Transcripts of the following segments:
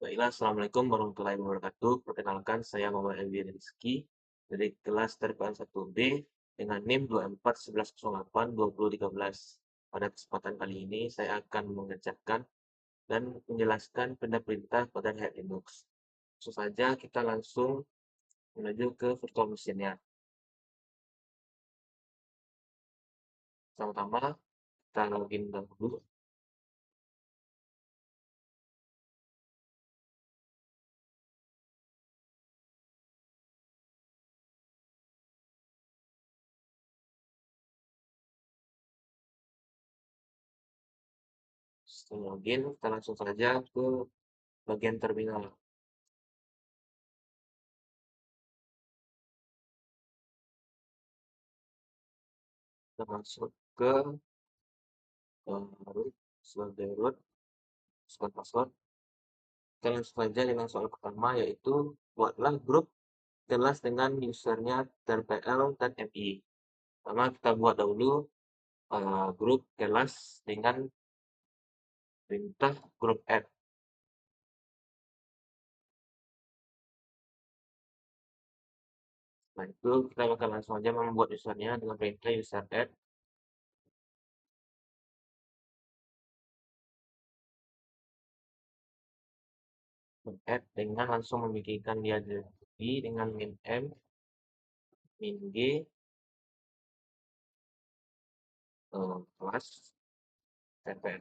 Baiklah, Assalamualaikum warahmatullahi wabarakatuh. Perkenalkan, saya Muhammad Elvi Rizky dari kelas TPN 1B dengan NIM 2411082013. Pada kesempatan kali ini, saya akan mengerjakan dan menjelaskan perintah-perintah pada head Linux. Langsung saja kita langsung menuju ke virtual machine-nya. Pertama-tama, kita login dahulu. Setelah login, kita langsung saja ke bagian terminal. Kita masuk ke root, sebagai root, password. Kita langsung saja dengan soal pertama, yaitu buatlah grup kelas dengan usernya TPL dan MI. Pertama kita buat dahulu grup kelas dengan perintah grup add. Nah itu kita akan langsung saja membuat usernya dengan perintah user add. Add dengan langsung memikirkan dia jadi dengan min m, min g, kelas TPL.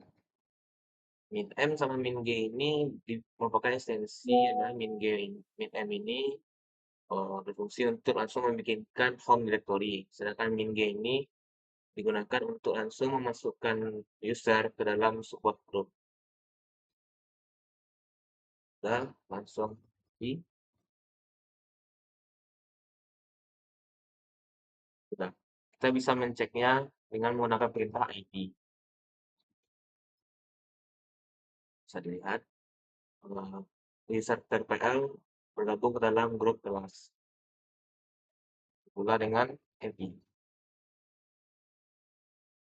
Min m sama min g ini merupakan ekstensi adalah min m ini berfungsi untuk langsung membikinkan home directory. Sedangkan min g ini digunakan untuk langsung memasukkan user ke dalam sebuah grup. Dan langsung di sudah. Kita bisa menceknya dengan menggunakan perintah id. Bisa dilihat user TPL bergabung ke dalam grup kelas. Pula dengan MI.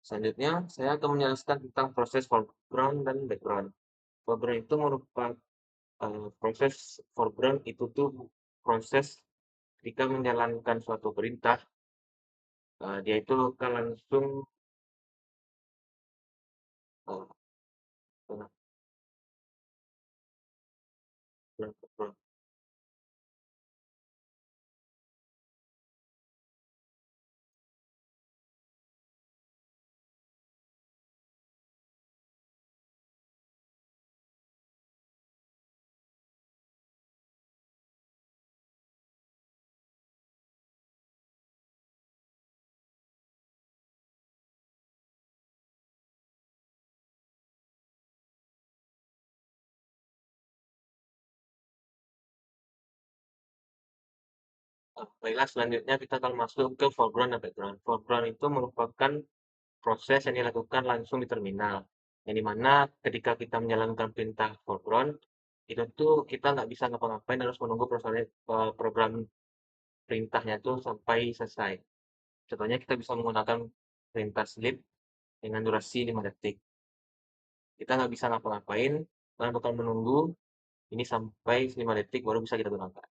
Selanjutnya, saya akan menjelaskan tentang proses foreground dan background. Foreground itu merupakan proses foreground itu tuh proses ketika menjalankan suatu perintah, dia itu akan langsung uh, baiklah, selanjutnya kita akan masuk ke foreground dan background. Foreground itu merupakan proses yang dilakukan langsung di terminal. Yang dimana ketika kita menjalankan perintah foreground, itu tuh kita nggak bisa ngapa-ngapain, harus menunggu program perintahnya itu sampai selesai. Contohnya kita bisa menggunakan perintah sleep dengan durasi 5 detik. Kita nggak bisa ngapa-ngapain, dan bakal menunggu ini sampai 5 detik baru bisa kita gunakan.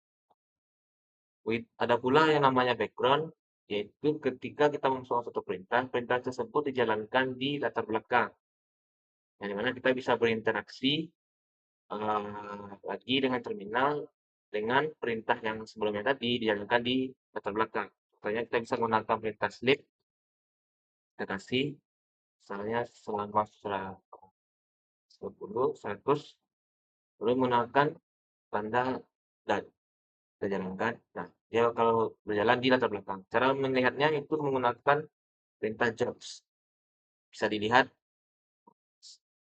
Ada pula yang namanya background, yaitu ketika kita memasukkan suatu perintah, perintah tersebut dijalankan di latar belakang, yang dimana kita bisa berinteraksi lagi dengan terminal dengan perintah yang sebelumnya tadi dijalankan di latar belakang. Contohnya kita bisa menggunakan perintah sleep, kita kasih misalnya selama 100, lalu menggunakan tanda dan kita jalankan. Nah, dia kalau berjalan di latar belakang. Cara melihatnya itu menggunakan perintah jobs. Bisa dilihat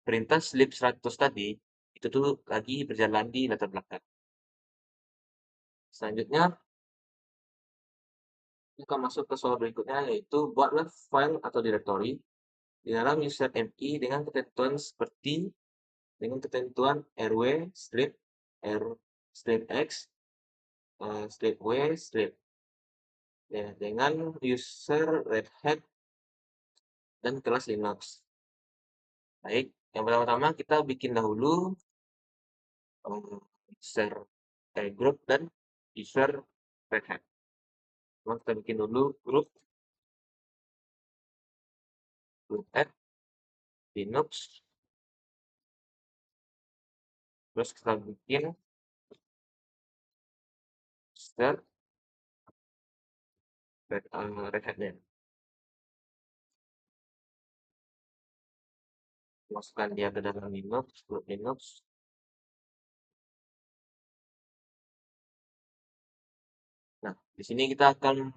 perintah sleep 100 tadi itu tuh lagi berjalan di latar belakang. Selanjutnya kita masuk ke soal berikutnya, yaitu buatlah file atau directory di dalam user MI dengan ketentuan seperti dengan ketentuan rw strip r strip x strip w strip ya, dengan user red hat dan kelas Linux. Baik, yang pertama-tama kita bikin dahulu user group dan user Red Hat. Kita bikin dulu grup add Linux, terus kita bikin user Red Hat-nya. Masukkan dia ke dalam Linux, grup Linux. Nah, di sini kita bakal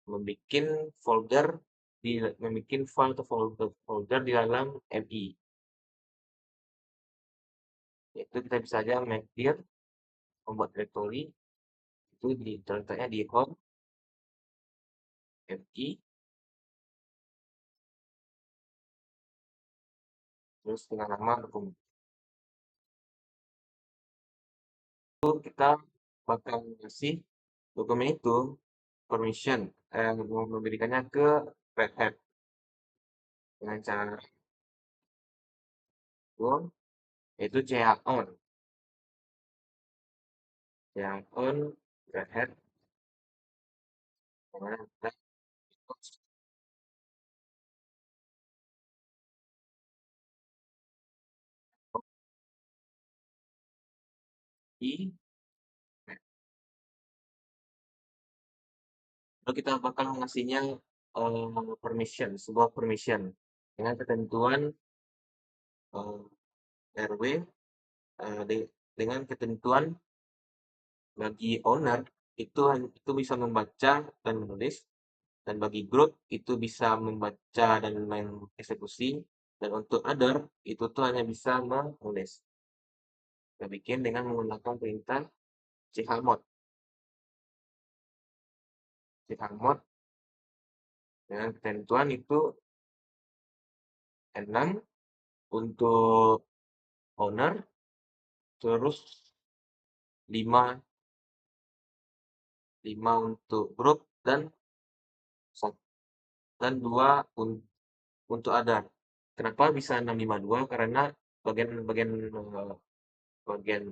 membuat folder membuat file atau folder di dalam MI. Itu kita bisa aja make dir membuat directory itu terletaknya di home MI, terus dengan nama dokumen. Itu kita bakal kasih dokumen itu permission, memberikannya ke Red Hat dengan cara itu on Red Hat dengan kita i. Lalu kita bakal ngasihnya sebuah permission dengan ketentuan RW, dengan ketentuan bagi owner itu bisa membaca dan menulis, dan bagi group itu bisa membaca dan mengeksekusi, dan untuk other itu tuh hanya bisa menulis. Kita bikin dengan menggunakan perintah chmod dengan ketentuan itu 6 untuk owner, terus 5 untuk grup, dan 2 untuk other. Kenapa bisa 652? Karena bagian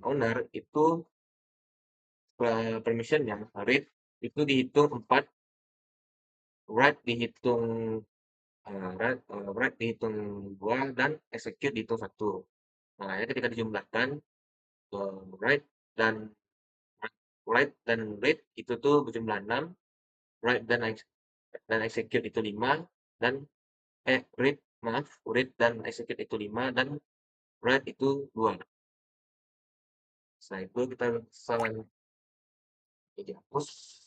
owner itu permissionnya read itu dihitung 4, write dihitung 2, dan execute dihitung 1. Makanya ketika dijumlahkan write dan read itu tuh berjumlah 6, write dan execute itu 5, dan read dan execute itu 5, dan write itu 2. Setelah itu kita bisa hapus.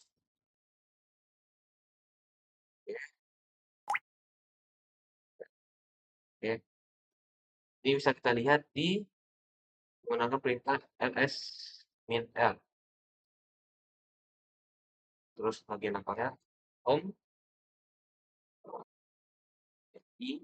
Oke. Ini bisa kita lihat di menggunakan perintah ls-min-l. Terus bagian apa ya? Home, i,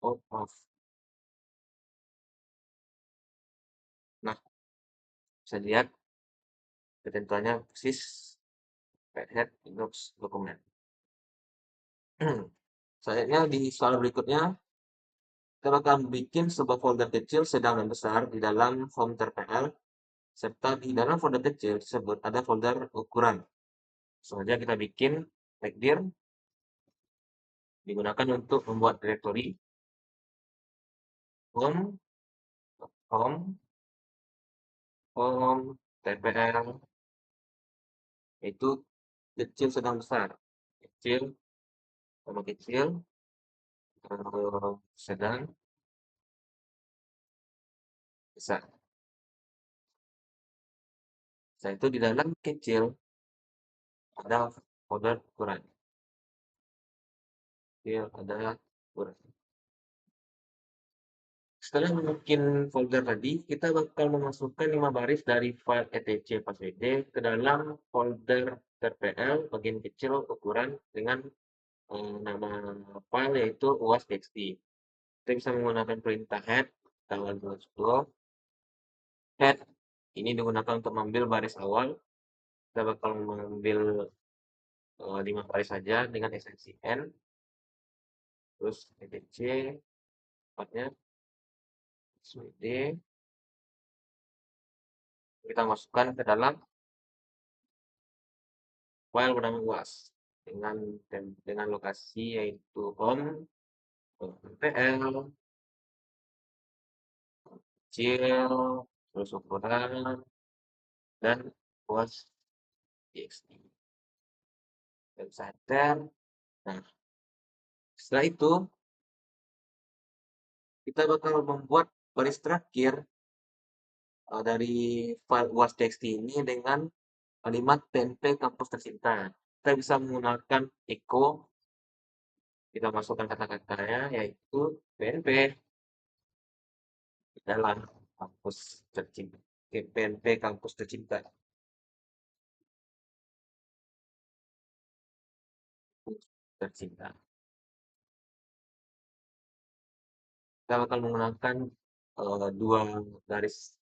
off. Nah, bisa lihat ketentuannya persis Red Hat Linux dokumen. Selanjutnya di soal berikutnya, kita akan bikin sebuah folder kecil, sedang, dan besar di dalam home.pl, serta di dalam folder kecil tersebut ada folder ukuran. Sengaja kita bikin dir digunakan untuk membuat directory home TPL itu kecil, sedang, besar. Kecil sama kecil, sedang, besar. Setelah itu di dalam kecil ada folder ukuran. Kecil ada ukuran. Setelah membuat folder tadi, kita bakal memasukkan 5 baris dari file etc passwd ke dalam folder tpl bagian kecil ukuran dengan nama file yaitu uas.txt. Kita bisa menggunakan perintah head head Ini digunakan untuk mengambil baris awal. Kita bakal mengambil 5 baris saja dengan ekstensi N, terus ETC, tempatnya SWD, kita masukkan ke dalam file bernama UAS dengan lokasi yaitu home, PL, kecil, terus ukuran, dan UAS TXT. Dan enter. Nah, setelah itu kita bakal membuat baris terakhir dari file UAS TXT ini dengan kalimat PNP kampus tercinta. Kita bisa menggunakan echo, kita masukkan kata-katanya yaitu PNP dalam kampus tercinta. PNP kampus tercinta. Tercinta. Kita bakal menggunakan dua garis,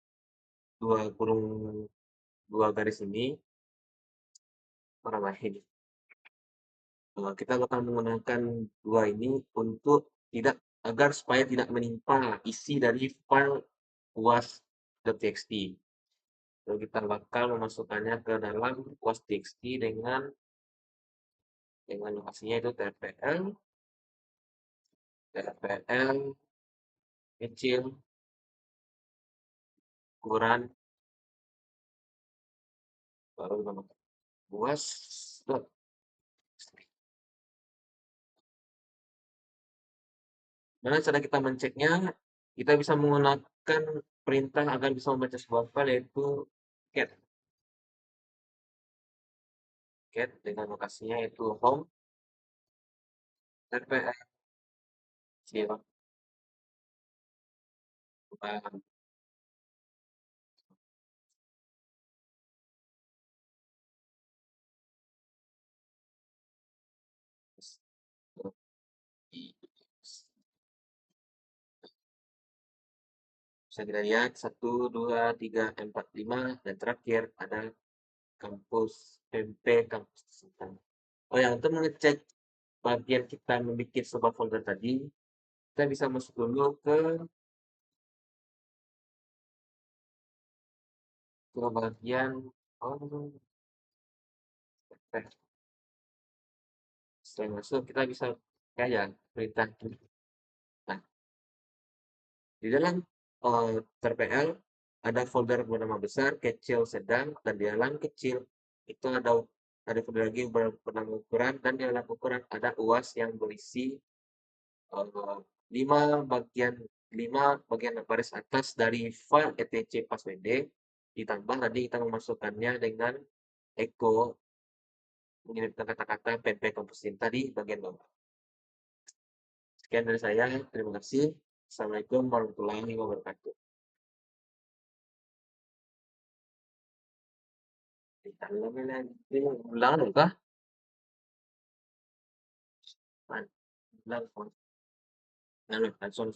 dua kurung, dua garis ini. Apa namanya ini? Kita bakal menggunakan dua ini untuk tidak agar supaya tidak menimpa isi dari file uas.txt. Lalu kita bakal memasukkannya ke dalam uas.txt dengan lokasinya itu trpl kecil ukuran baru nama uas. Mana cara kita menceknya? Kita bisa menggunakan perintah agar bisa membaca sebuah file yaitu cat. Cat dengan lokasinya yaitu home rpl kecil ukuran bisa kita lihat 1, 2, 3, 4, 5 dan terakhir ada kampus MP kampus tercinta. Oh ya, untuk mengecek bagian kita membuat sebuah folder tadi, kita bisa masuk dulu ke bagian oh, setelah masuk kita bisa kayak perintah. Nah, di dalam terpl ada folder bernama besar, kecil, sedang, dan di dalam kecil itu ada folder lagi bernama ukuran, dan di dalam ukuran ada uas yang berisi eh, 5 bagian 5 bagian baris atas dari file etc passwd, ditambah tadi kita memasukkannya dengan echo mengirimkan kata-kata pp komposin tadi bagian bawah. Sekian dari saya, terima kasih. Assalamualaikum warahmatullahi wabarakatuh. Ini ulang kah? Ulang, ulang, langsung.